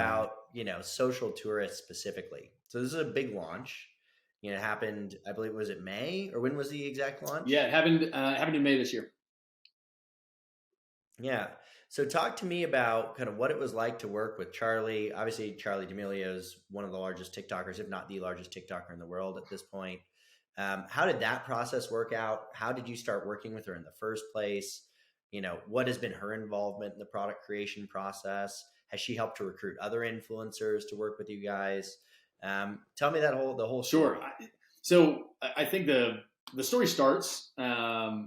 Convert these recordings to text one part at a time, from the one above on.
about, social tourists specifically. So this is a big launch. It happened, I believe, was it May, or when was the exact launch? Yeah, it happened in May this year. Yeah. So talk to me about kind of what it was like to work with Charli. Obviously, Charli D'Amelio is one of the largest TikTokers, if not the largest TikToker in the world at this point. How did that process work out? How did you start working with her in the first place? What has been her involvement in the product creation process? Has she helped to recruit other influencers to work with you guys? Tell me the whole story. Sure. So I think the story starts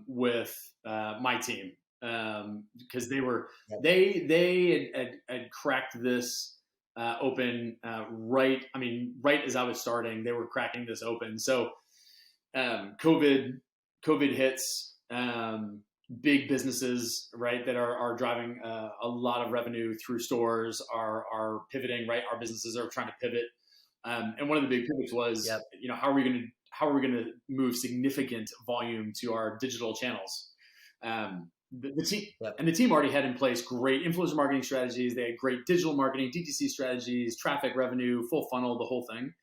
with my team, because Yep. they had cracked this open right. I mean, right as I was starting, they were cracking this open. So COVID hits. Big businesses, right, that are driving a lot of revenue through stores are pivoting, right? Our businesses are trying to pivot, and one of the big pivots was, Yep. how are we going to move significant volume to our digital channels? The team Yep. and the team already had in place great influencer marketing strategies. They had great digital marketing, DTC strategies, traffic, revenue, full funnel, the whole thing.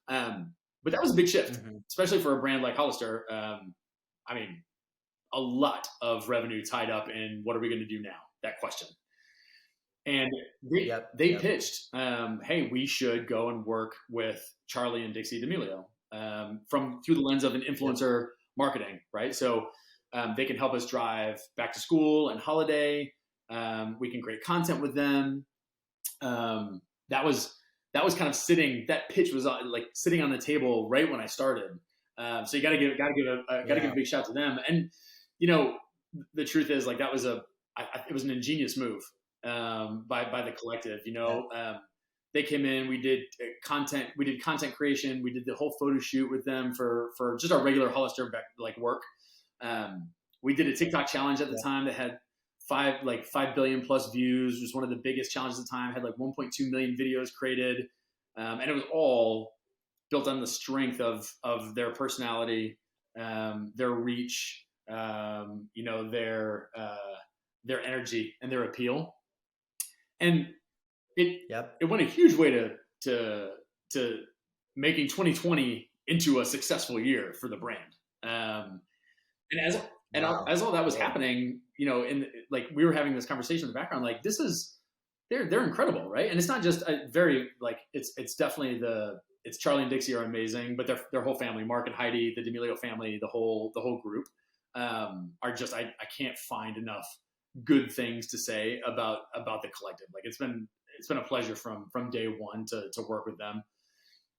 But that was a big shift, especially for a brand like Hollister. I mean, a lot of revenue tied up in what are we going to do now? That question. And they pitched, hey, we should go and work with Charli and Dixie D'Amelio through the lens of an influencer marketing, right? So they can help us drive back to school and holiday. We can create content with them. That was kind of that pitch was like sitting on the table right when I started. So you got to give a big shout to them. And the truth is, like, that was it was an ingenious move by the collective. They came in, we did content creation, we did the whole photo shoot with them for just our regular Hollister work. We did a TikTok challenge at the time that had 5 billion plus views. It was one of the biggest challenges at the time. Had like 1.2 million videos created, and it was all built on the strength of their personality, their reach, their energy and their appeal. And it went a huge way to making 2020 into a successful year for the brand. And as all that was happening, we were having this conversation in the background, like, they're incredible, right? And it's not just it's definitely it's Charli and Dixie are amazing, but their whole family, Mark and Heidi, the D'Amelio family, the whole group, are just, I can't find enough good things to say about the collective. Like, it's been a pleasure from day one to work with them.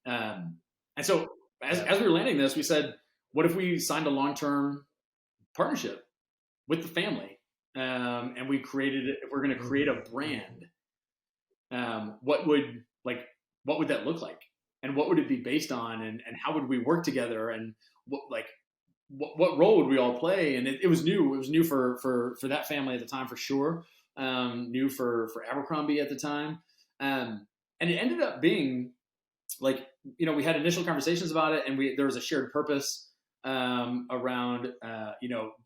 And so as we were landing this, we said, what if we signed a long-term partnership with the family? And we created it. If we're going to create a brand, what would that look like? And what would it be based on? And how would we work together? And what role would we all play? And it was new. It was new for that family at the time, for sure. New for Abercrombie at the time. And it ended up being we had initial conversations about it, and there was a shared purpose around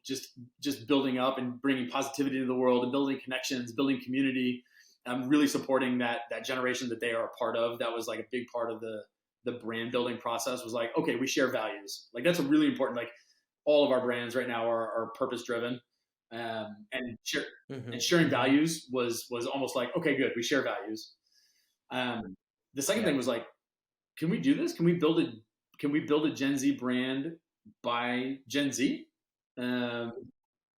just building up and bringing positivity to the world and building connections, building community, really supporting that generation that they are a part of. That was like a big part of the brand building process, was like, okay, we share values. Like, that's a really important, like, all of our brands right now are purpose driven. And sharing values was almost like, okay, good, we share values. The second thing was like, can we do this? Can we build a Gen Z brand by Gen Z? And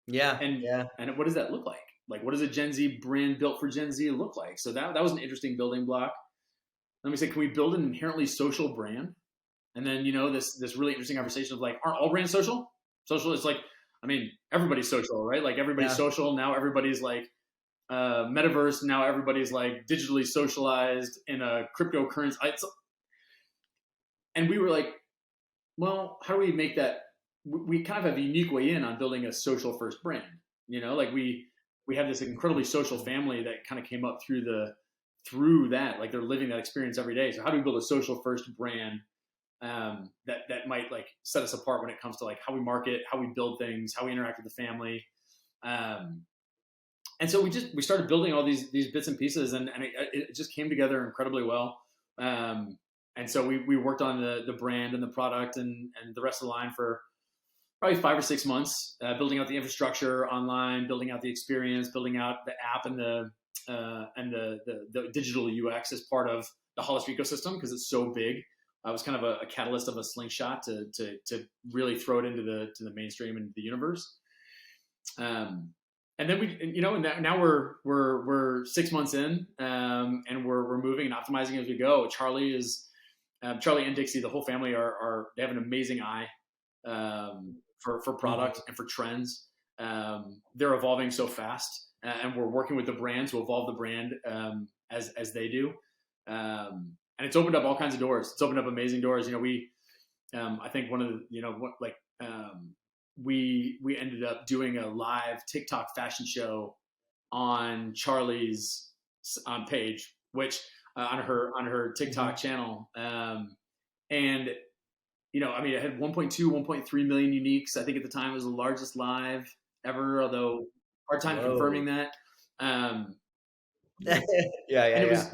what does that look like? Like, what does a Gen Z brand built for Gen Z look like? So that was an interesting building block. Then we said, can we build an inherently social brand? And then, this really interesting conversation of like, aren't all brands social? Social is like, I mean, everybody's social, right? Like, everybody's social. Now everybody's like metaverse. Now everybody's like digitally socialized in a cryptocurrency. And we were like, well, how do we make that? We kind of have a unique way in on building a social first brand. Like, we have this incredibly social family that kind of came up through that, like, they're living that experience every day. So how do we build a social first brand that might like set us apart when it comes to like how we market, how we build things, how we interact with the family? And so we started building all these bits and pieces, and it just came together incredibly well. And so we worked on the brand and the product and the rest of the line for probably 5 or 6 months, building out the infrastructure online, building out the experience, building out the app and the digital UX as part of the Hollister ecosystem, because it's so big. I was kind of a catalyst of a slingshot to really throw it into the mainstream and the universe. And then now we're 6 months in, and we're moving and optimizing as we go. Charli and Dixie, the whole family they have an amazing eye for product and for trends. They're evolving so fast, and we're working with the brand to evolve the brand as they do. And it's opened up all kinds of doors. It's opened up amazing doors. I think one of the, we ended up doing a live TikTok fashion show on Charli's page, which on her TikTok channel. And it had 1.3 million uniques. I think at the time it was the largest live ever, although hard time confirming that. Yeah. And it was,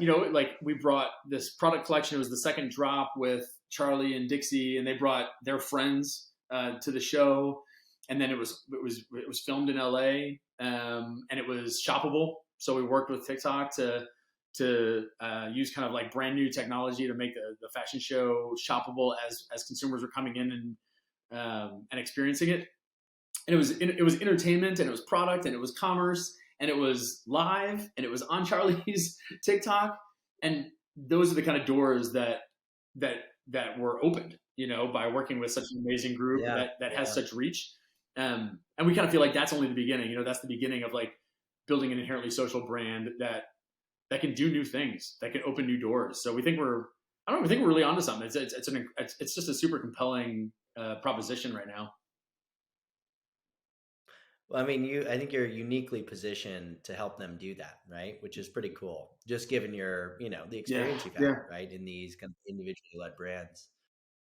we brought this product collection. It was the second drop with Charli and Dixie, and they brought their friends to the show. And then it was filmed in LA, and it was shoppable. So we worked with TikTok to use kind of like brand new technology to make the fashion show shoppable as consumers were coming in and experiencing it. And it was entertainment, and it was product, and it was commerce, and it was live, and it was on Charli's TikTok. And those are the kind of doors that were opened, by working with such an amazing group that has such reach. And we kind of feel like that's only the beginning. That's the beginning of like building an inherently social brand that can do new things, that can open new doors. So we think we're really onto something. It's just a super compelling proposition right now. Well, I mean, I think you're uniquely positioned to help them do that, right? Which is pretty cool, just given your, the experience you've had, right, in these kind of individually led brands.